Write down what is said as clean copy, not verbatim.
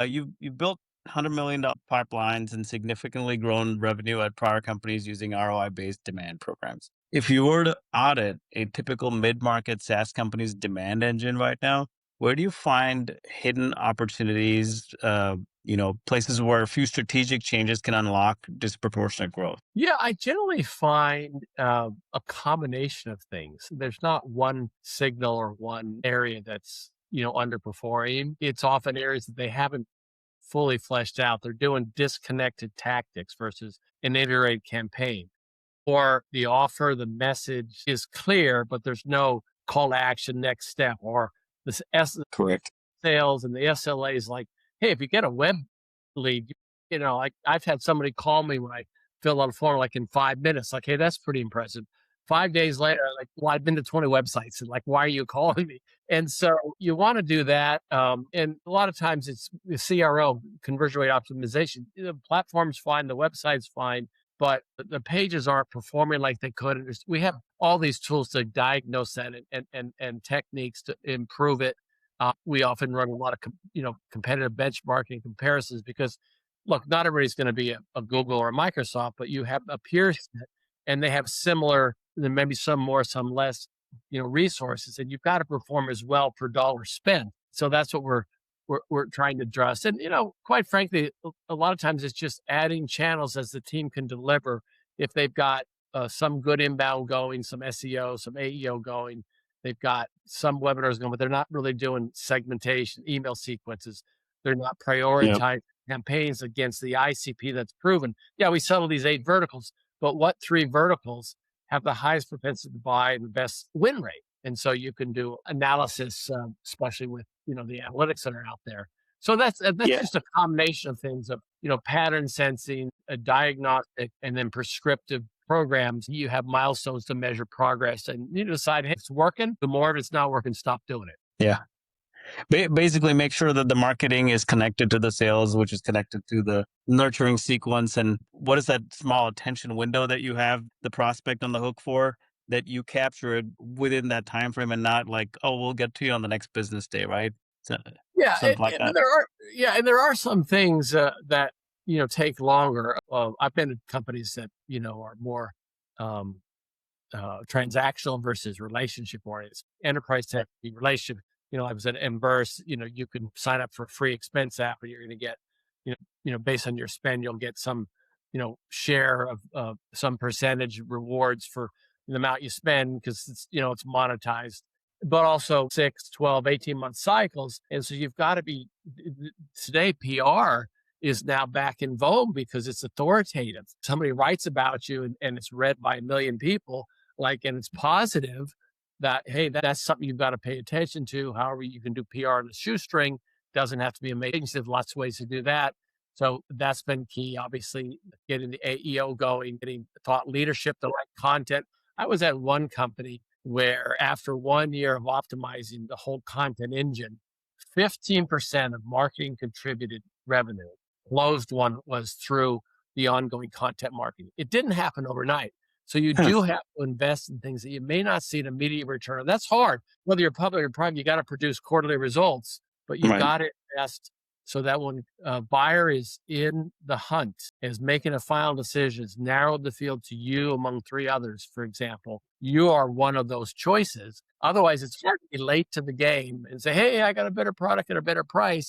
You've built $100 million pipelines and significantly grown revenue at prior companies using ROI-based demand programs. If you were to audit a typical mid-market SaaS company's demand engine right now, where do you find hidden opportunities, places where a few strategic changes can unlock disproportionate growth? Yeah, I generally find a combination of things. There's not one signal or one area that's, underperforming. It's often areas that they haven't fully fleshed out. They're doing disconnected tactics versus an iterated campaign. Or the offer, the message is clear, but there's no call to action next step. Or this Correct. sales and the SLA is like, hey, if you get a web lead, like I've had somebody call me when I fill out a form like in 5 minutes, like, hey, that's pretty impressive. 5 days later, like, well, I've been to 20 websites and like, why are you calling me? And so you want to do that. And a lot of times it's the CRO, conversion rate optimization. The platform's fine, the website's fine, but the pages aren't performing like they could. And we have all these tools to diagnose that and techniques to improve it. We often run a lot of competitive benchmarking comparisons because, look, not everybody's going to be a Google or a Microsoft, but you have a peer set, and they have similar, then maybe some more, some less, resources, and you've got to perform as well per dollar spent. So that's what we're trying to address. And quite frankly, a lot of times it's just adding channels as the team can deliver. If they've got some good inbound going, some SEO, some AEO going, they've got some webinars going, but they're not really doing segmentation, email sequences. They're not Yep. prioritizing campaigns against the ICP that's proven. Yeah, we settle these 8 verticals, but what 3 verticals have the highest propensity to buy and the best win rate? And so you can do analysis, especially with the analytics that are out there. So that's Yeah. just a combination of things of pattern sensing, a diagnostic, and then prescriptive programs. You have milestones to measure progress, and you decide, hey, it's working. The more of it's not working, stop doing it. Yeah. Basically, make sure that the marketing is connected to the sales, which is connected to the nurturing sequence. And what is that small attention window that you have the prospect on the hook for? That you capture it within that time frame and not like, oh, we'll get to you on the next business day, right? So, Yeah, something like that. and there are some things that take longer. I've been in companies that are more um, transactional versus relationship oriented. Enterprise tech relationship. I was at Emburse. You can sign up for a free expense app, and you're going to get, based on your spend, you'll get some, share of some percentage rewards for the amount you spend because it's monetized, but also 6, 12, 18-month cycles. And so you've got to be today. PR is now back in vogue because it's authoritative. Somebody writes about you and it's read by a million people, and it's positive that, hey, that's something you've got to pay attention to. However, you can do PR on a shoestring. Doesn't have to be amazing. There's lots of ways to do that. So that's been key, obviously, getting the AEO going, getting thought leadership, the right content. I was at one company where after 1 year of optimizing the whole content engine, 15% of marketing contributed revenue, closed one, was through the ongoing content marketing. It didn't happen overnight. So you Huh. do have to invest in things that you may not see an immediate return on. That's hard. Whether you're public or private, you got to produce quarterly results, but you Right. got to invest so that when a buyer is in the hunt, is making a final decision, has narrowed the field to you among 3 others, for example, you are one of those choices. Otherwise, it's hard to be late to the game and say, hey, I got a better product at a better price.